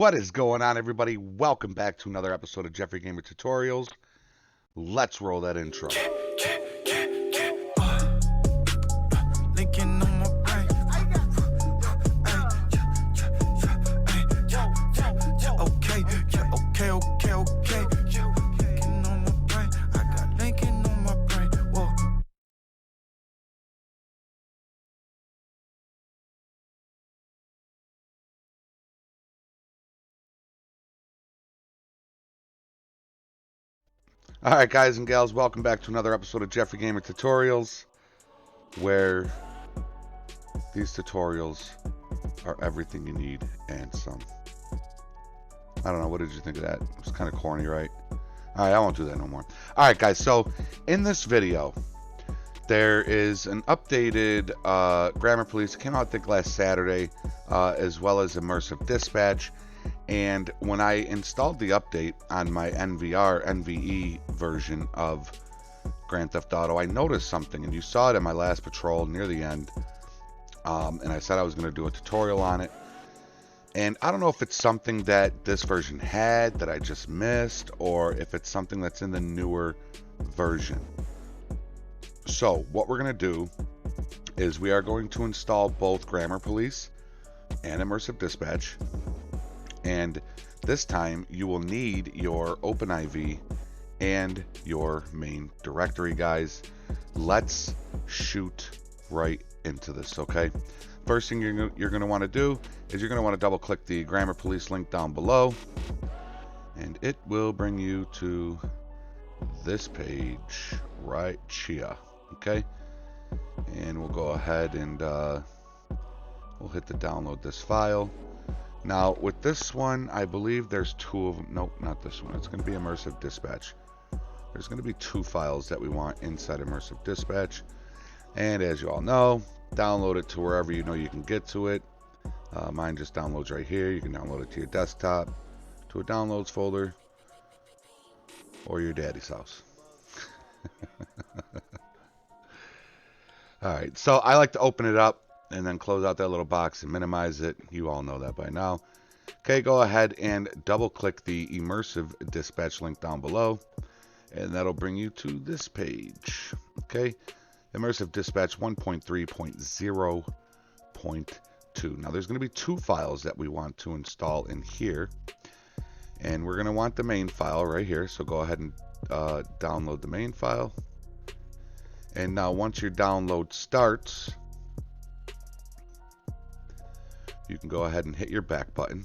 What is going on, everybody? Welcome back to another episode of Jeffrey Gamer Tutorials. Let's roll that intro. Alright, guys and gals, welcome back to another episode of Jeffrey Gamer Tutorials, where these tutorials are everything you need and some. I don't know, what did you think of that? It's kind of corny, right? Alright, I won't do that no more. Alright, guys, so in this video, there is an updated Grammar Police. It came out, I think, last Saturday, as well as Immersive Dispatch. And when I installed the update on my NVE version of Grand Theft Auto, I noticed something, and you saw it in my last patrol near the end. And I said I was going to do a tutorial on it. And I don't know if it's something that this version had that I just missed, or if it's something that's in the newer version. So what we're going to do is we are going to install both Grammar Police and Immersive Dispatch. And this time you will need your OpenIV and your main directory, guys. Let's shoot right into this, okay? First thing you're going to want to do is you're going to want to double click the Grammar Police link down below, and it will bring you to this page right here, okay? And we'll go ahead and we'll hit the download this file. Now, with this one, I believe there's two of them. Nope, not this one. It's going to be Immersive Dispatch. There's going to be two files that we want inside Immersive Dispatch. And as you all know, download it to wherever you know you can get to it. Mine just downloads right here. You can download it to your desktop, to a downloads folder, or your daddy's house. Alright, so I like to open it up and then close out that little box and minimize it. You all know that by now. Okay, go ahead and double click the Immersive Dispatch link down below, and that'll bring you to this page. Okay, Immersive Dispatch 1.3.0.2. Now there's going to be two files that we want to install in here, and we're going to want the main file right here. So go ahead and download the main file. And now once your download starts, you can go ahead and hit your back button.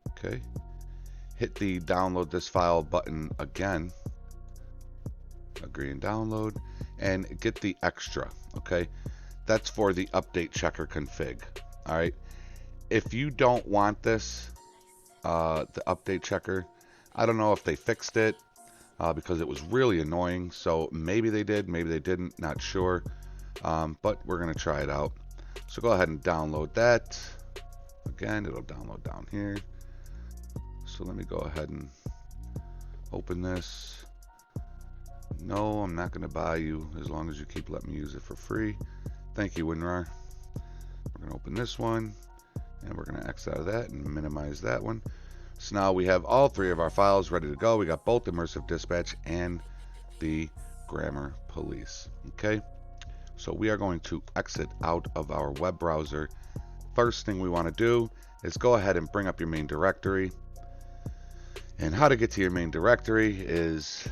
Okay. Hit the download this file button again. Agree and download. And get the extra. Okay. That's for the update checker config. Alright. If you don't want this, the update checker, I don't know if they fixed it because it was really annoying. So maybe they did, maybe they didn't, not sure. But we're going to try it out. So go ahead and download that. Again, it'll download down here. So let me go ahead and open this. No, I'm not going to buy you as long as you keep letting me use it for free. Thank you, WinRAR. We're going to open this one, and we're going to X out of that and minimize that one. So now we have all three of our files ready to go. We got both Immersive Dispatch and the Grammar Police. Okay. So we are going to exit out of our web browser. First thing we want to do is go ahead and bring up your main directory. And how to get to your main directory is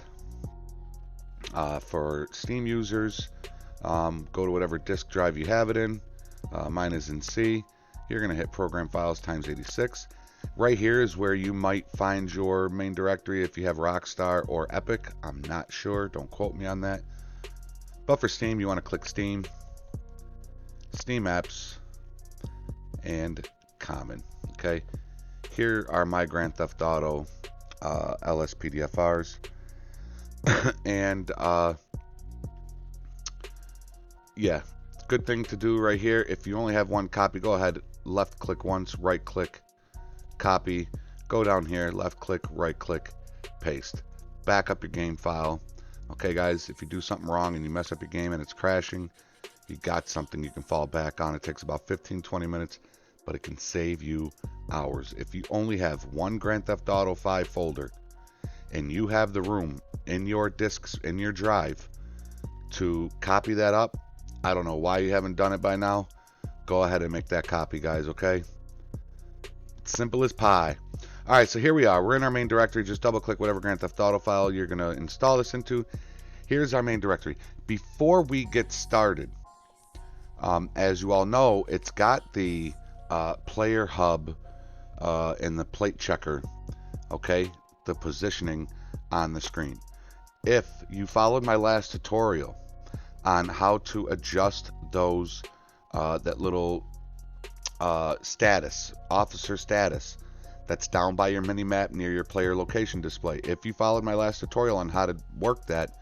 for Steam users, go to whatever disk drive you have it in. Mine is in C. You're going to hit Program Files times 86. Right here is where you might find your main directory if you have Rockstar or Epic. I'm not sure. Don't quote me on that. But for Steam, you want to click Steam, Steam Apps, and Common. Okay, here are my Grand Theft Auto LSPDFRs, and yeah, good thing to do right here. If you only have one copy, go ahead, left click once, right click, copy, go down here, left click, right click, paste, back up your game file. Okay, guys, if you do something wrong and you mess up your game and it's crashing, you got something you can fall back on. It takes about 15-20 minutes. but it can save you hours. If you only have one Grand Theft Auto 5 folder and you have the room in your disks, in your drive, to copy that up, I don't know why you haven't done it by now. Go ahead and make that copy, guys, okay? Simple as pie. All right, so here we are. We're in our main directory. Just double click whatever Grand Theft Auto file you're going to install this into. Here's our main directory. Before we get started, as you all know, it's got the player hub and the plate checker, okay, the positioning on the screen. If you followed my last tutorial on how to adjust those, that little status, officer status, that's down by your mini map near your player location display. If you followed my last tutorial on how to work that,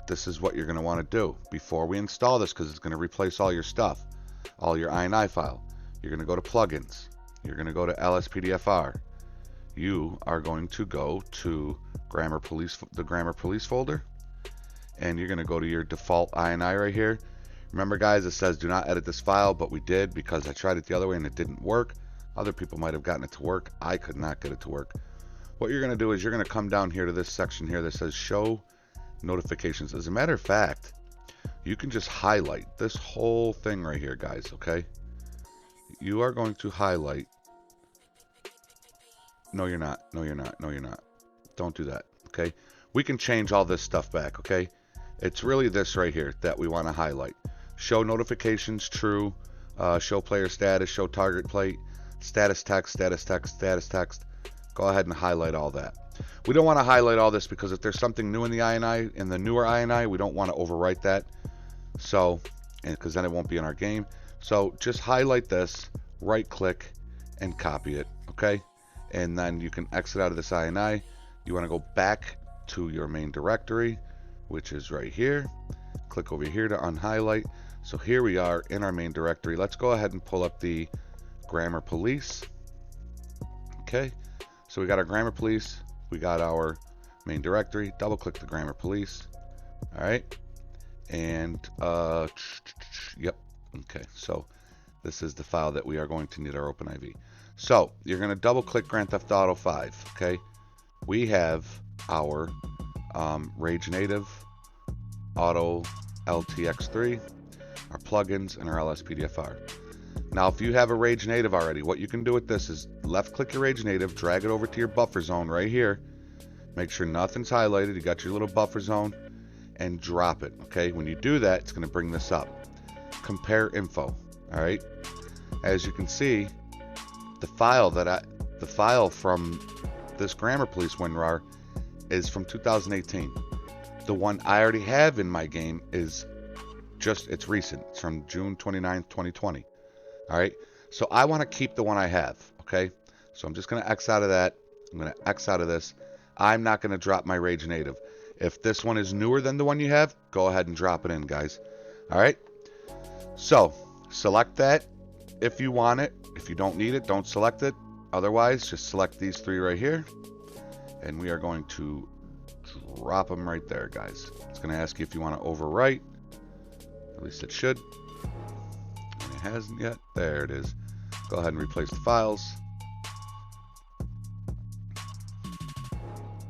this is what you're going to want to do before we install this, because it's going to replace all your stuff, all your INI file. You're going to go to plugins. You're going to go to LSPDFR. You are going to go to Grammar Police, the Grammar Police folder, and you're going to go to your default INI right here. Remember, guys, it says do not edit this file, but we did because I tried it the other way and it didn't work. Other people might have gotten it to work. I could not get it to work. What you're going to do is you're going to come down here to this section here that says show notifications. As a matter of fact, you can just highlight this whole thing right here, guys, okay? You are going to highlight. No, you're not. No, you're not. No, you're not. Don't do that, okay? We can change all this stuff back, okay? It's really this right here that we want to highlight. Show notifications true, show player status, show target plate, status text, status text, status text. Go ahead and highlight all that. We don't want to highlight all this because if there's something new in the INI, in the newer INI, we don't want to overwrite that. So, because then it won't be in our game. So just highlight this, right click, and copy it, okay? And then you can exit out of this INI. You want to go back to your main directory, which is right here. Click over here to unhighlight. So here we are in our main directory. Let's go ahead and pull up the Grammar Police. Okay, so we got our Grammar Police. We got our main directory. Double click the Grammar Police. All right, and yep. Okay, so this is the file that we are going to need our OpenIV. So you're going to double click Grand Theft Auto 5. Okay, we have our Rage Native, Auto LTX3, our plugins, and our LSPDFR. Now, if you have a Rage Native already, what you can do with this is left click your Rage Native, drag it over to your buffer zone right here. Make sure nothing's highlighted. You got your little buffer zone, and drop it. Okay, when you do that, it's going to bring this up. Compare info. All right. As you can see, the file from this Grammar Police WinRAR is from 2018. The one I already have in my game is it's recent. It's from June 29th, 2020. All right. So I want to keep the one I have. Okay. So I'm just going to X out of that. I'm going to X out of this. I'm not going to drop my Rage Native. If this one is newer than the one you have, go ahead and drop it in, guys. All right. So select that if you want it. If you don't need it, don't select it. Otherwise, just select these three right here. And we are going to drop them right there, guys. It's going to ask you if you want to overwrite. At least it should. And it hasn't yet. There it is. Go ahead and replace the files.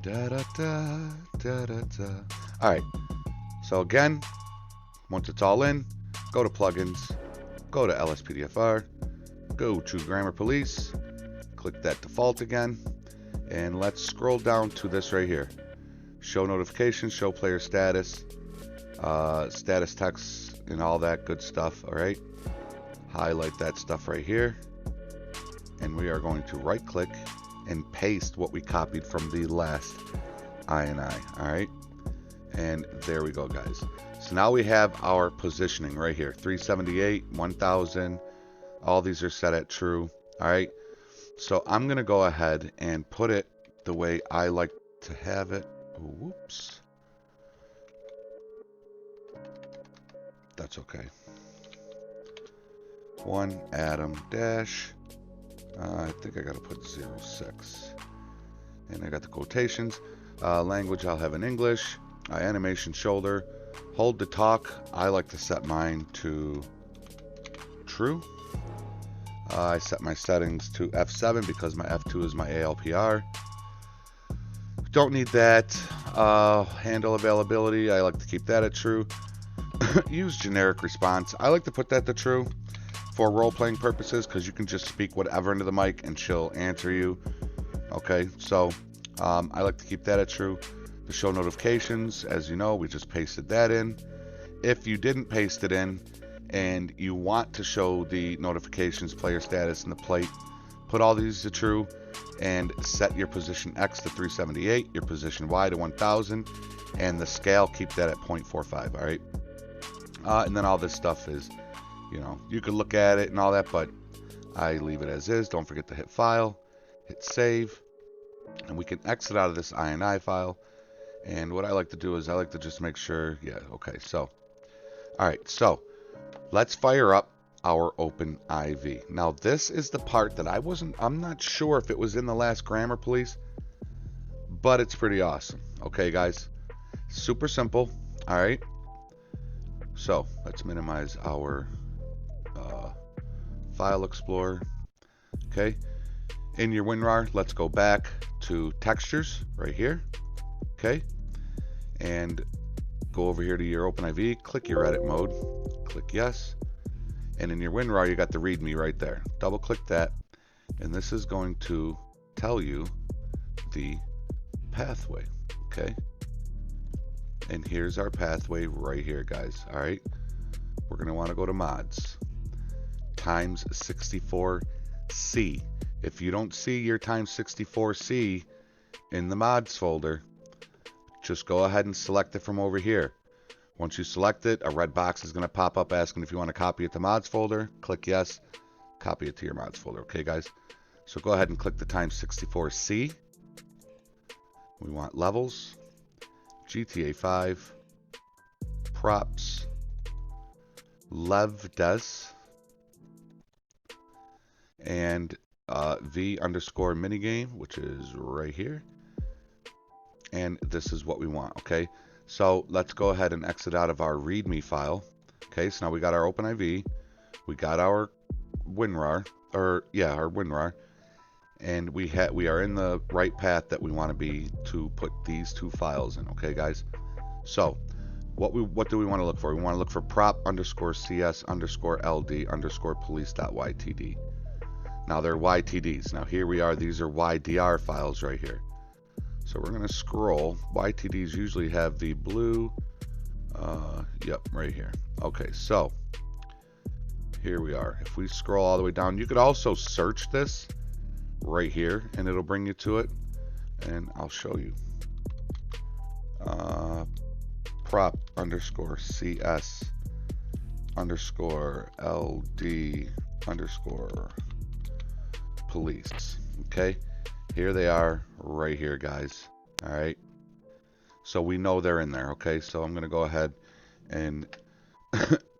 Da da da da da da. All right. So again, once it's all in, go to plugins, go to LSPDFR, go to Grammar Police, click that default again, and let's scroll down to this right here. Show notifications, show player status, status text, and all that good stuff. All right. Highlight that stuff right here, and we are going to right click and paste what we copied from the last INI. All right, and there we go, guys. So now we have our positioning right here. 378, 1000. All these are set at true. All right. So I'm gonna go ahead and put it the way I like to have it. Whoops. That's okay. 1 Adam dash. I think I gotta put 06. And I got the quotations. Language I'll have in English. Animation shoulder. Hold to talk. I like to set mine to true. I set my settings to F7 because my F2 is my ALPR. Don't need that. Handle availability, I like to keep that at true. Use generic response. I like to put that to true for role-playing purposes because you can just speak whatever into the mic and she'll answer you. Okay, so I like to keep that at true. The show notifications, as you know, we just pasted that in. If you didn't paste it in and you want to show the notifications, player status, and the plate, put all these to true and set your position X to 378, your position Y to 1000, and the scale, keep that at 0.45, all right? And then all this stuff is, you know, you could look at it and all that, but I leave it as is. Don't forget to hit File, hit Save, and we can exit out of this INI file. And what I like to do is I like to just make sure, yeah, okay, so, all right, so let's fire up our open IV. Now this is the part that I'm not sure if it was in the last Grammar Police, but it's pretty awesome. Okay, guys, super simple. All right, so let's minimize our file explorer. Okay, in your WinRAR, let's go back to textures right here. Okay, and go over here to your OpenIV, click your edit mode, click yes, and in your WinRAR you got the README right there. Double click that, and this is going to tell you the pathway. Okay, and here's our pathway right here, guys. All right, we're gonna want to go to mods times 64C. If you don't see your times 64C in the mods folder, just go ahead and select it from over here. Once you select it, a red box is going to pop up asking if you want to copy it to mods folder. Click yes, copy it to your mods folder. Okay, guys? So go ahead and click the times 64C. We want levels, GTA 5, props, lev des, and V underscore minigame, which is right here. And this is what we want, okay? So let's go ahead and exit out of our README file. Okay, so now we got our OpenIV, we got our WinRAR, our WinRAR, and we are in the right path that we want to be to put these two files in. Okay, guys. So what do we want to look for? We want to look for prop underscore cs underscore ld underscore police.ytd. Now they're YTDs. Now here we are. These are YDR files right here. So we're going to scroll. YTDs usually have the blue. Yep, right here. Okay, so here we are. If we scroll all the way down, you could also search this right here, and it'll bring you to it. And I'll show you. Prop underscore cs underscore ld underscore police. Okay. Here they are right here, guys. All right. So we know they're in there. Okay. So I'm going to go ahead and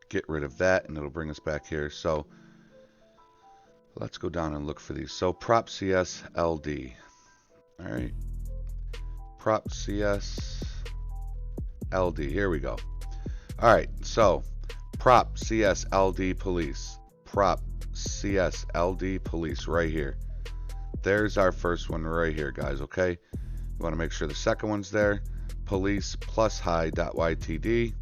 get rid of that, and it'll bring us back here. So let's go down and look for these. So prop CS LD. All right. Prop CS LD. Here we go. All right. So prop CS LD police. Prop CS LD police right here. There's our first one right here, guys. Okay, you want to make sure the second one's there. Police plus high.ytd,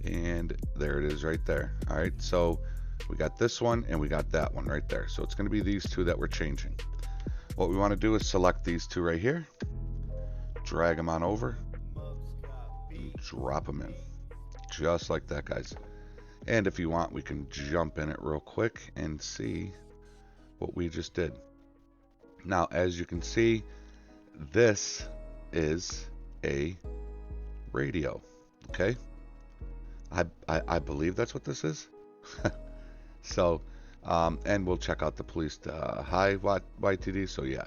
and there it is right there. All right, so we got this one and we got that one right there. So it's going to be these two that we're changing. What we want to do is select these two right here, drag them on over, and drop them in, just like that, guys. And if you want, we can jump in it real quick and see what we just did. Now, as you can see, this is a radio. Okay, I believe that's what this is. So, and we'll check out the police high YTD. So yeah,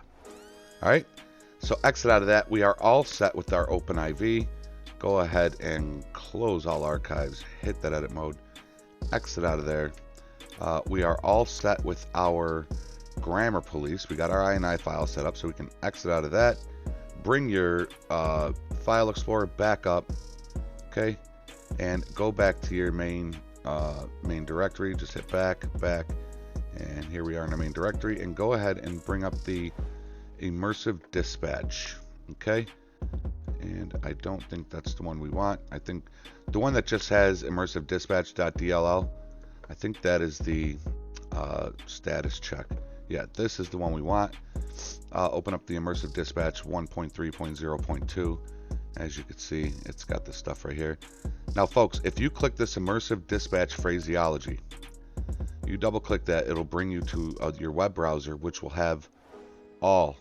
all right. So exit out of that. We are all set with our OpenIV. Go ahead and close all archives. Hit that edit mode. Exit out of there. We are all set with our Grammar Police. We got our INI file set up, so we can exit out of that. Bring your file explorer back up, okay, and go back to your main directory. Just hit back, And here we are in our main directory, and go ahead and bring up the Immersive Dispatch. Okay, and I don't think that's the one we want. I think the one that just has immersive dispatch.dll, I think that is the status check. Yeah, this is the one we want. Open up the Immersive Dispatch 1.3.0.2. As you can see, it's got this stuff right here. Now folks, if you click this Immersive Dispatch phraseology, you double click that, it'll bring you to your web browser, which will have all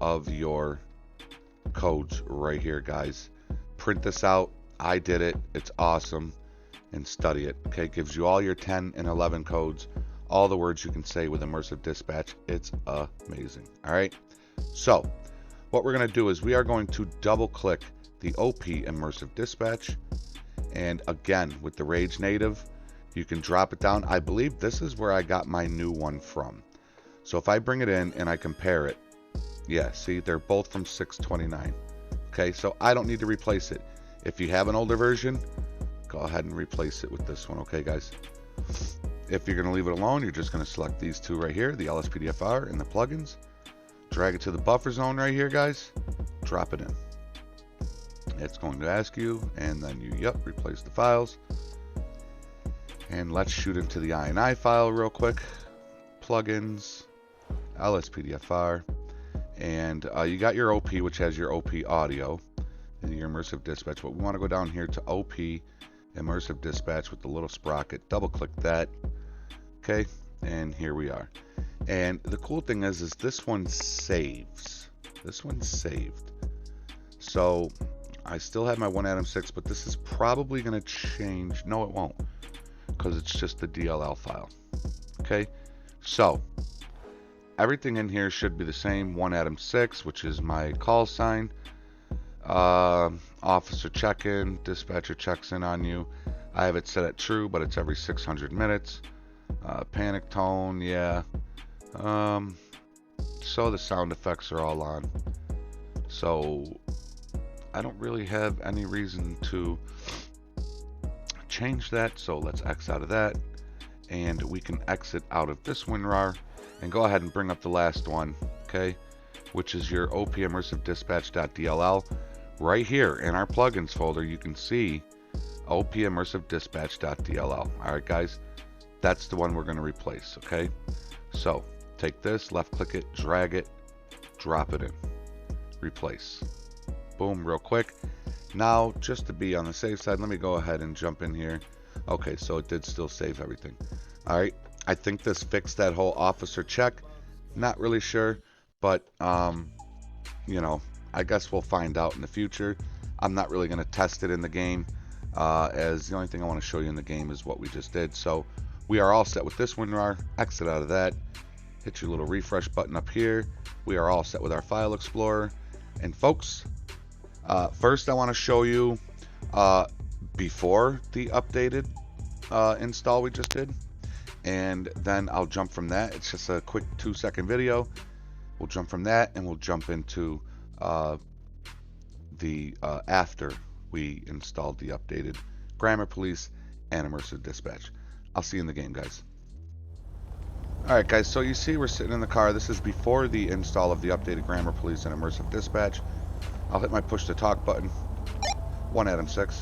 of your codes right here, guys. Print this out. I did it. It's awesome. And study it. Okay, it gives you all your 10 and 11 codes, all the words you can say with Immersive Dispatch. It's amazing. All right, so what we're going to do is we are going to double click the OP Immersive Dispatch, and again with the Rage Native you can drop it down. I believe this is where I got my new one from. So if I bring it in and I compare it, yeah, see, they're both from 629. Okay, so I don't need to replace it. If you have an older version, go ahead and replace it with this one. Okay, guys. If you're going to leave it alone, you're just going to select these two right here, the LSPDFR and the plugins. Drag it to the buffer zone right here, guys. Drop it in. It's going to ask you, and then you, replace the files. And let's shoot into the INI file real quick. Plugins, LSPDFR. And you got your OP, which has your OP audio and your Immersive Dispatch. But we want to go down here to OP Immersive Dispatch with the little sprocket. Double click that. Okay, and here we are. And the cool thing is this one saves. This one's saved. So I still have my 1Atom6, but this is probably going to change. No, it won't, because it's just the DLL file. Okay, so everything in here should be the same. 1Atom6, which is my call sign. Officer check-in, dispatcher checks in on you. I have it set at true, but it's every 600 minutes. Panic tone, yeah. So the sound effects are all on. So I don't really have any reason to change that. So let's X out of that, and we can exit out of this WinRAR and go ahead and bring up the last one, okay, which is your OP Immersive Dispatch.dll. Right here in our plugins folder, you can see OP Immersive Dispatch.dll. All right, guys, that's the one we're going to replace. Okay, so take this, left click it, drag it, drop it in, replace. Boom, real quick. Now, just to be on the safe side, let me go ahead and jump in here. Okay, so it did still save everything. All right, I think this fixed that whole officer check. Not really sure, but you know, I guess we'll find out in the future. I'm not really going to test it in the game, as the only thing I want to show you in the game is what we just did. So we are all set with this WinRAR. Exit out of that. Hit your little refresh button up here. We are all set with our file explorer. And folks, first I want to show you before the updated install we just did, and then I'll jump from that. It's just a quick 2-second video. We'll jump from that and we'll jump into the after we installed the updated Grammar Police and Immersive Dispatch. I'll see you in the game, guys. Alright guys, so you see we're sitting in the car. This is before the install of the updated Grammar Police and Immersive Dispatch. I'll hit my push to talk button. 1Atom6.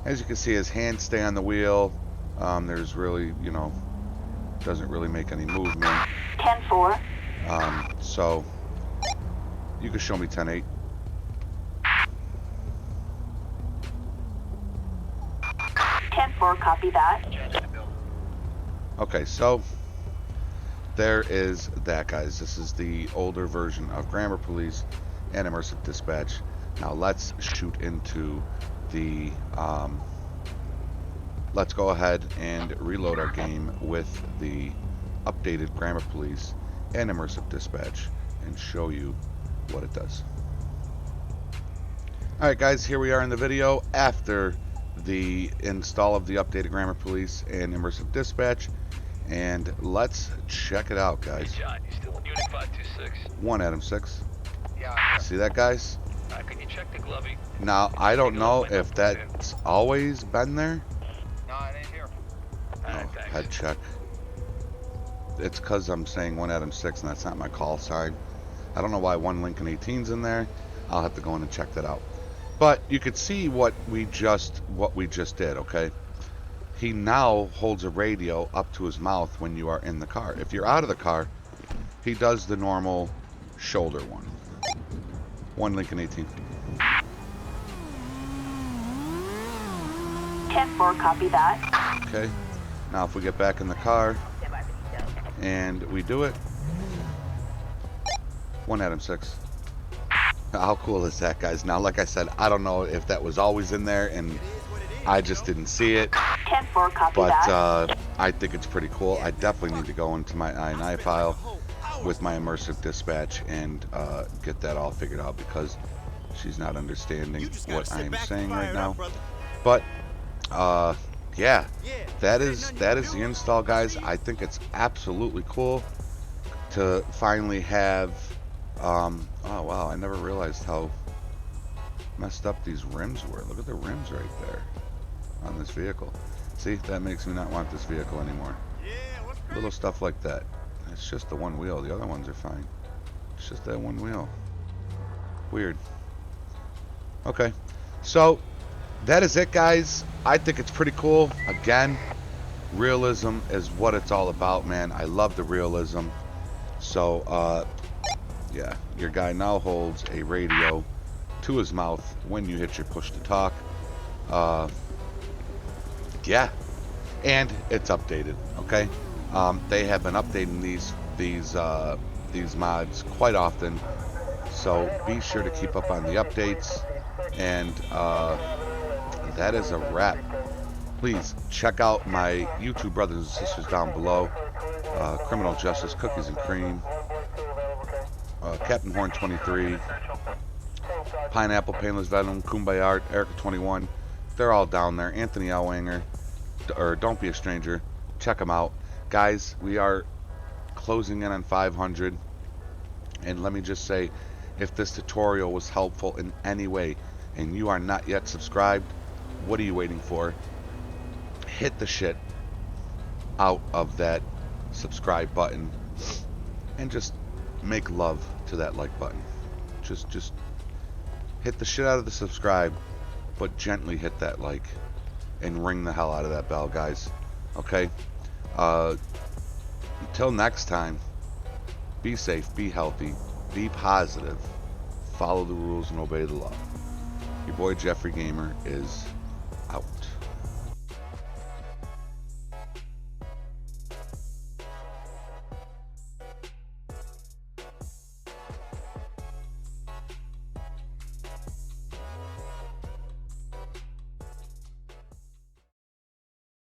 As you can see, his hands stay on the wheel. There's really, you know, doesn't really make any movement. 10-4. So you can show me 10-8. 10-4, copy that. Okay, so there is that, guys. This is the older version of Grammar Police and Immersive Dispatch. Now let's shoot into the let's go ahead and reload our game with the updated Grammar Police and Immersive Dispatch and show you what it does. Alright guys, here we are in the video after the install of the updated Grammar Police and Immersive Dispatch, and let's check it out, guys. 1Atom6. Yeah. See that, guys? Can you check the glovey? Now, I don't know if that's always been there. No, it ain't here. Oh, head check. it's because I'm saying 1 Adam 6 and that's not my call sign. I don't know why 1 Lincoln 18's in there. I'll have to go in and check that out. But you could see what we just did, okay? He now holds a radio up to his mouth when you are in the car. If you're out of the car, he does the normal shoulder one. 1 Lincoln 18. 10-4, copy that. Okay. Now if we get back in the car and we do it. 1 Adam 6. How cool is that, guys? Now, like I said, I don't know if that was always in there and I just didn't see it. 10-4, copy But that. I think it's pretty cool. I definitely need to go into my INI file with my immersive dispatch and get that all figured out because she's not understanding what I'm saying right now. But yeah, that is the install, guys. I think it's absolutely cool to finally have. Oh wow, I never realized how messed up these rims were. Look at the rims right there on this vehicle. See, that makes me not want this vehicle anymore. Little stuff like that. It's just the one wheel. The other ones are fine. It's just that one wheel. Weird. Okay, so that is it, guys. I think it's pretty cool. Again, realism is what it's all about, man. I love the realism. So yeah, your guy now holds a radio to his mouth when you hit your push to talk. Yeah, and it's updated. Okay, they have been updating these mods quite often, so be sure to keep up on the updates. And that is a wrap. Please check out my YouTube brothers and sisters down below. Criminal Justice, Cookies and Cream, Captain Horn 23, Pineapple, Painless Venom, Kumbaya Art, Erica 21. They're all down there. Anthony Elwanger, or Don't Be a Stranger. Check them out. Guys, we are closing in on 500. And let me just say, if this tutorial was helpful in any way and you are not yet subscribed, what are you waiting for? Hit the shit out of that subscribe button and just make love to that like button. Just hit the shit out of the subscribe, but gently hit that like and ring the hell out of that bell, guys. Okay? Until next time, be safe, be healthy, be positive, follow the rules and obey the law. Your boy Jeffrey Gamer is out.